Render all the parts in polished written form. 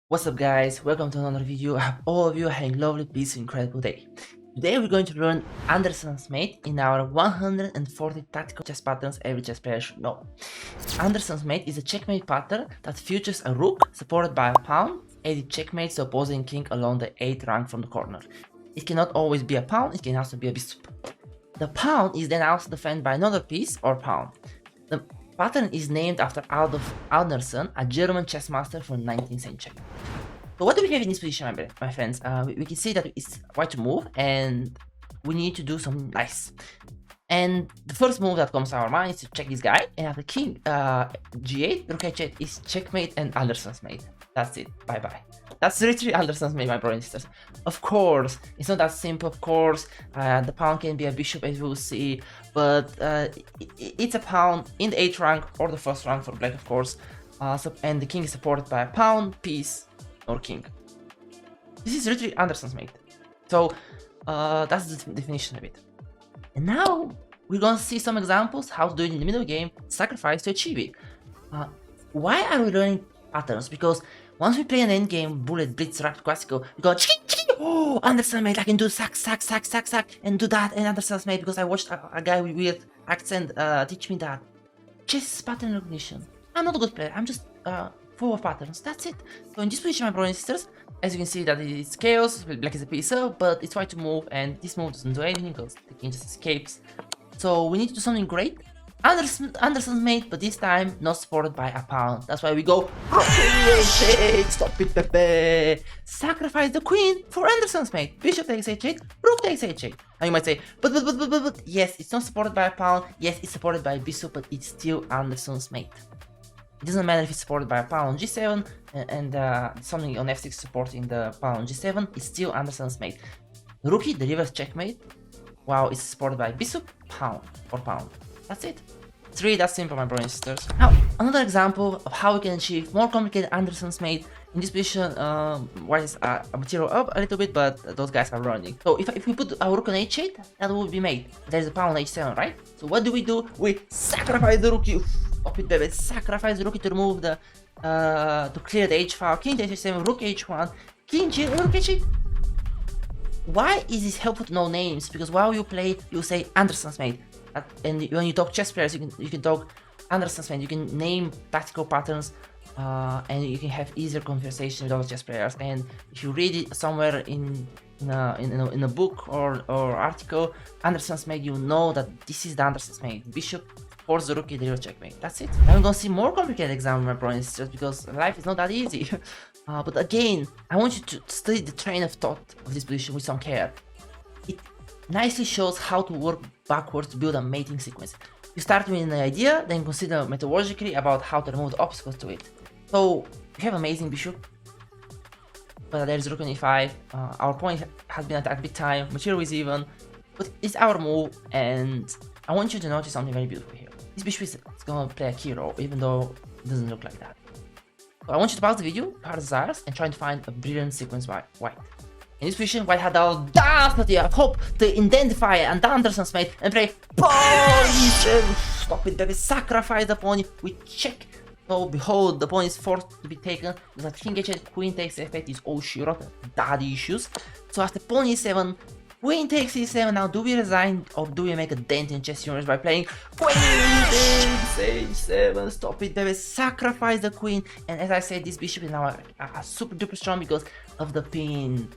What's up guys, welcome to another video. I hope all of you are having a lovely, peaceful, incredible day. Today we're going to learn Anderssen's mate in our 140 tactical chess patterns every chess player should know. Anderssen's mate is a checkmate pattern that features a rook supported by a pawn, and it checkmates the opposing king along the 8th rank from the corner. It cannot always be a pawn, it can also be a bishop. The pawn is then also defended by another piece or pawn. The pattern is named after Adolf Anderssen, a German chess master from the 19th century. So what do we have in this position, my friends? We can see that it's white to move and we need to do something nice. And the first move that comes to our mind is to check this guy, and after king g8, rook h8 is checkmate and Anderssen's mate. That's it, bye bye. That's literally Anderssen's mate, my brothers and sisters. Of course, it's not that simple, of course. The pawn can be a bishop, as we'll see, but it's a pawn in the 8th rank or the 1st rank for black, of course. And the king is supported by a pawn, piece, or king. This is literally Anderssen's mate. So that's the definition of it. And now we're gonna see some examples how to do it in the middle game, sacrifice to achieve it. Why are we learning patterns? Because once we play an endgame bullet blitz rapid classical, we go oh, Anderssen's mate, I can do sack, and do that, and Anderssen's mate because I watched a guy with weird accent teach me that. Chess is pattern recognition. I'm not a good player, I'm just full of patterns, that's it. So in this position, my brothers and sisters, as you can see that it's chaos, black is a piece up, but it's trying to move, and this move doesn't do anything because the king just escapes. So we need to do something great. Anderssen's mate, but this time not supported by a pawn. That's why we go stop it, Pepe. Sacrifice the queen for Anderssen's mate. Bishop takes h8, rook takes h8. Now you might say, but yes, it's not supported by a pawn. Yes, it's supported by a bishop, but it's still Anderssen's mate. It doesn't matter if it's supported by a pawn on g7 and something on f6 supporting the pawn on g7. It's still Anderssen's mate. Rookie, the reverse checkmate. Wow, it's supported by bishop, pawn, or pawn. That's it. It's really that simple, my brothers and sisters. Now, another example of how we can achieve more complicated Anderssen's mate. In this position, white is a material up a little bit, but those guys are running. So if we put our rook on h8, that would be mate. There's a pawn on h7, right? So what do? We sacrifice the rookie. Stop it, baby. Sacrifice the rookie to remove the to clear the h file. King to h7, rook h1, king g, rook h8. Why is this helpful to know names? Because while you play, you say Anderssen's mate. And when you talk chess players, you can talk Anderssen's mate. You can name tactical patterns, and you can have easier conversation with other chess players. And if you read it somewhere in a book or article, Anderssen's mate, you know that this is the Anderssen's mate. Bishop force the rookie, the checkmate. That's it. Now we're gonna see more complicated examples, my brothers and sisters, because life is not that easy. But again, I want you to study the train of thought of this position with some care. It nicely shows how to work backwards to build a mating sequence. You start with an idea, then consider methodologically about how to remove the obstacles to it. So we have amazing bishop, but there's rook on e5. Our opponent has been attacked big time, material is even, but it's our move, and I want you to notice something very beautiful here. This bishop is gonna play a key role, even though it doesn't look like that. So I want you to pause the video, heart desires, and try to find a brilliant sequence by white. In this position, white had the audacity of hope to identify and Anderssen's mate and play pawn. Stop it, baby. Sacrifice the pawn. We check. So behold, the pawn is forced to be taken because king h8, queen takes f8 is oh shit, daddy issues. So after pawn e7, queen takes e7. Now do we resign or do we make a dent in chess universe by playing queen takes h7? Stop it, baby. Sacrifice the queen. And as I said, this bishop is now a super duper strong because of the pin.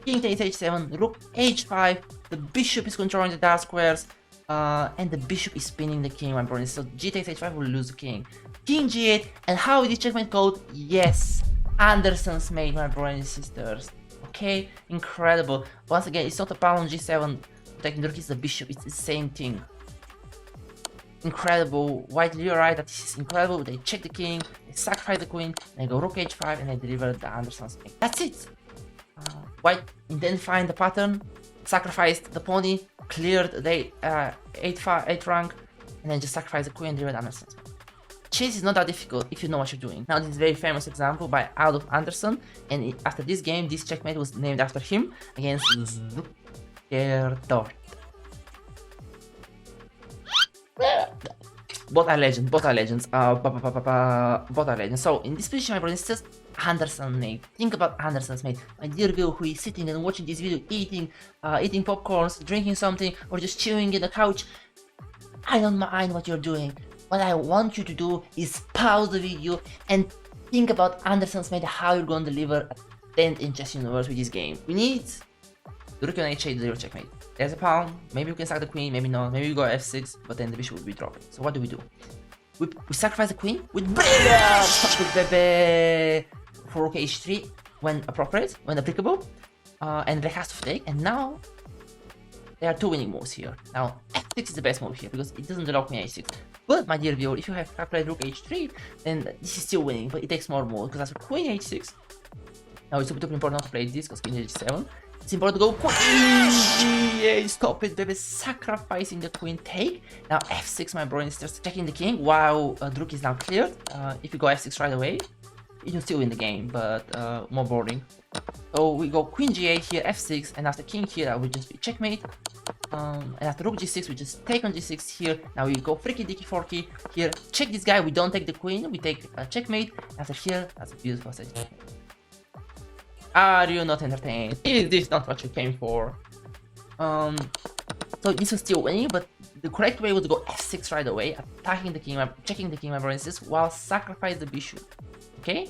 King takes h7, rook h5, the bishop is controlling the dark squares, and the bishop is spinning the king, my brothers. So g takes h5 will lose the king. King g8, and how is this checkmate code? Yes, Anderssen's mate, my brothers and sisters. Okay, incredible. Once again, it's not a pawn on g7 protecting the rook, it's the bishop, it's the same thing. Incredible. White, you're right that this is incredible. They check the king, they sacrifice the queen, they go rook h5, and they deliver the Anderssen's mate. That's it. White identifying the pattern, sacrificed the pony, cleared the 8th rank, and then just sacrificed the queen and delivered Anderssen's mate. Chess is not that difficult if you know what you're doing. Now this is a very famous example by Adolf Anderssen, and after this game, this checkmate was named after him against Zuckertort. Both are legends. Both are legends. So in this position, my brothers and sisters, Anderssen mate. Think about Anderssen's mate. My dear viewer who is sitting and watching this video, eating popcorns, drinking something, or just chilling in the couch. I don't mind what you're doing. What I want you to do is pause the video and think about Anderssen's mate, how you're going to deliver a 10th in chess universe with this game. We need the rook on h8 to deliver checkmate. There's a pawn, maybe we can sack the queen, maybe not, maybe we go f6, but then the bishop will be dropping. So what do? We sacrifice the queen with brilliant! Stop it, baby! For rook h3 when appropriate, when applicable, and black has to take, and now there are two winning moves here. Now f6 is the best move here because it doesn't allow queen h6. But my dear viewer, if you have calculated rook h3, then this is still winning, but it takes more moves because after queen h6, now it's super important not to play this because queen h7. It's important to go queen g8. Stop it, baby! Sacrificing the queen take. Now f6, my bro, starts checking the king while the rook is now cleared. If you go f6 right away, you can still win the game, but more boring. So we go queen g8 here, f6, and after king here, that will just be checkmate. And after rook g6, we just take on g6 here. Now we go freaky dicky forky here. Check this guy. We don't take the queen. We take checkmate. After here, that's a beautiful set. Are you not entertained? Is this not what you came for? So this was still winning, but the correct way was to go f6 right away, attacking the king, checking the king, my brothers, while sacrifice the bishop. Okay?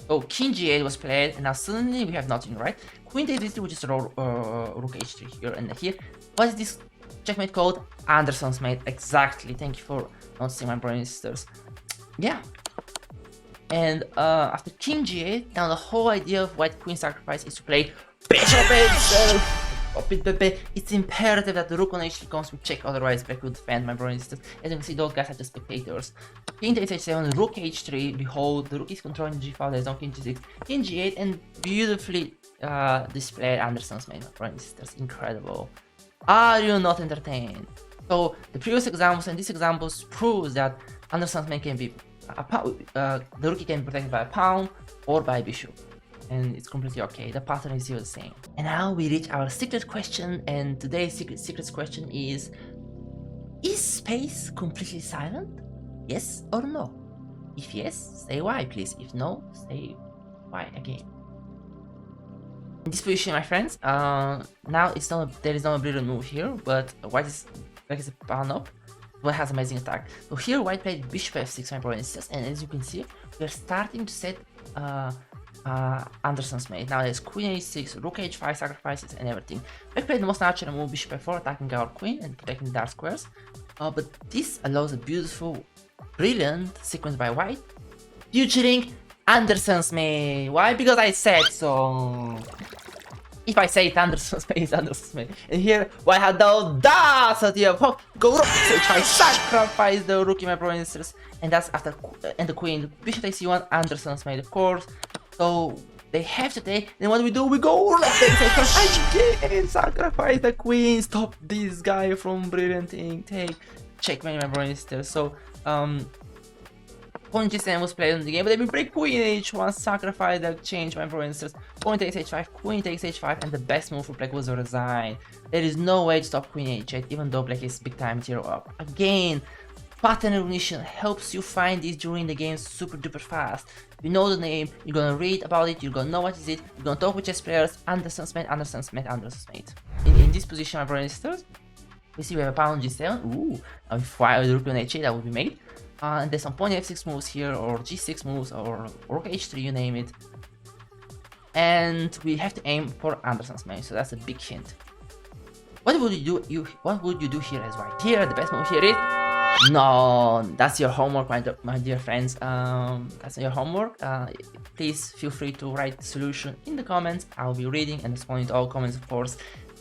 So king g8 was played, and now suddenly we have nothing, right? Queen d3, we just roll rook h3 here and here. What is this checkmate called? Anderssen's mate. Exactly. Thank you for noticing, my brothers and sisters. Yeah. And after king g8, now the whole idea of white queen sacrifice is to play bishop itself. It's imperative that the rook on h3 comes with check, otherwise black will defend, my brothers and sisters. As you can see, those guys are just spectators. King to h7, rook h3, behold, the rook is controlling g5, there's no king g6, king g8, and beautifully displayed Anderssen's mate, my brothers and sisters. Incredible. Are you not entertained? So the previous examples and these examples proves that Anderssen's mate can be the rookie can be protected by a pawn or by a bishop, and it's completely okay. The pattern is still the same. And now we reach our secret question, and today's secret question is space completely silent? Yes or no? If yes, say why, please. If no, say why again. In this position, my friends, now there is no brilliant move here, but white is a pawn up. White has amazing attack. So here white played bishop f6, my brothers and sisters, and as you can see, we are starting to set Anderssen's mate. Now there's queen h6, rook h5 sacrifices, and everything. Black played the most natural move, bishop f4, attacking our queen and protecting the dark squares. But this allows a beautiful, brilliant sequence by white, featuring Anderssen's mate. Why? Because I said so. If I say it, Anderssen's mate is Anderssen's mate. And here, white had the audacity of go rook h5, sacrifice the rookie, my brothers and sisters. And that's after and the queen, bishop takes c1, Anderssen's mate, of course. So they have to take. And what do? We go rook h5 again, sacrifice the queen. Stop this guy from brilliant thing. Take checkmate, my brothers and sisters. So Pawn g7 was played in the game, but then we break queen h1, sacrifice the exchange, my brothers and sisters. Pawn takes h5, queen takes h5, and the best move for black was to resign. There is no way to stop queen h8, even though black is big time 0 up. Again, pattern recognition helps you find this during the game super duper fast. You know the name, you're gonna read about it, you're gonna know what is it, you're gonna talk with chess players, Anderssen's mate, Anderssen's mate, Anderssen's mate. In this position, my brothers and sisters, we see we have a pawn g7. Ooh, if white the rook on h8, that would be made. And there's some pawn f6 moves here, or g6 moves, or rook h3, you name it. And we have to aim for Anderssen's mate, so that's a big hint. What would you do? What would you do here as white? Here, the best move here is no. That's your homework, my dear friends. That's your homework. Please feel free to write the solution in the comments. I'll be reading and responding to all comments, of course.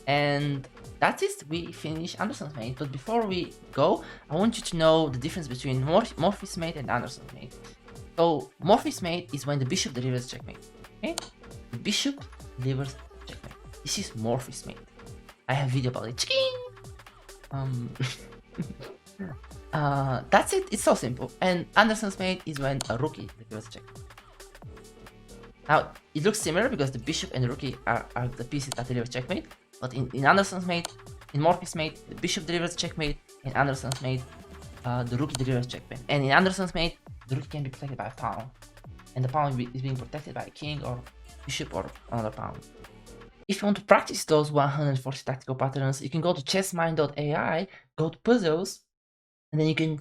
And that's it, we finish Anderssen's mate. But before we go, I want you to know the difference between Morphy's mate and Anderssen's mate. So Morphy's mate is when the bishop delivers checkmate. Okay? The bishop delivers checkmate. This is Morphy's mate. I have a video about it. That's it, it's so simple. And Anderssen's mate is when a rookie delivers checkmate. Now, it looks similar because the bishop and the rookie are the pieces that deliver checkmate. But in Anderssen's mate, in Morphy's mate, the bishop delivers checkmate. In Anderssen's mate, the rookie delivers checkmate. And in Anderssen's mate, the rookie can be protected by a pawn. and the pawn is being protected by a king or bishop or another pawn. If you want to practice those 140 tactical patterns, you can go to chessmind.ai, go to puzzles, and then you can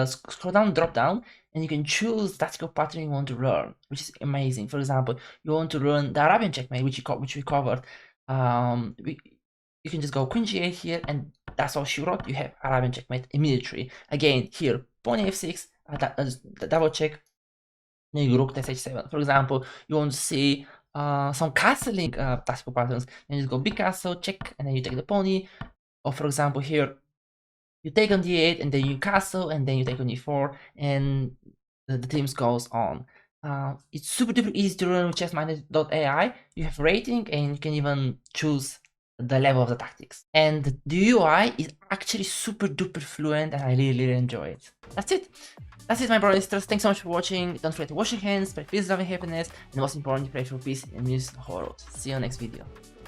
scroll down, drop down, and you can choose tactical pattern you want to learn, which is amazing. For example, you want to learn the Arabian checkmate, which we covered. You can just go Queen G8 here, and that's all she wrote. You have Arabian checkmate immediately. Again, here, Pawn F6, double check, then you rook takes H7. For example, you want to see some castling tactical patterns, then you just go big castle, check, and then you take the pony. Or for example, here, you take on d8, and then you castle, and then you take on e4, and the teams goes on. It's super duper easy to learn with chessmind.ai. You have rating, and you can even choose the level of the tactics. And the UI is actually super duper fluent, and I really enjoy it. That's it. That's it, my brothers and sisters. Thanks so much for watching. Don't forget to wash your hands, spread peace, love, and happiness, and most importantly, pray for peace and use the whole world. See you on the next video.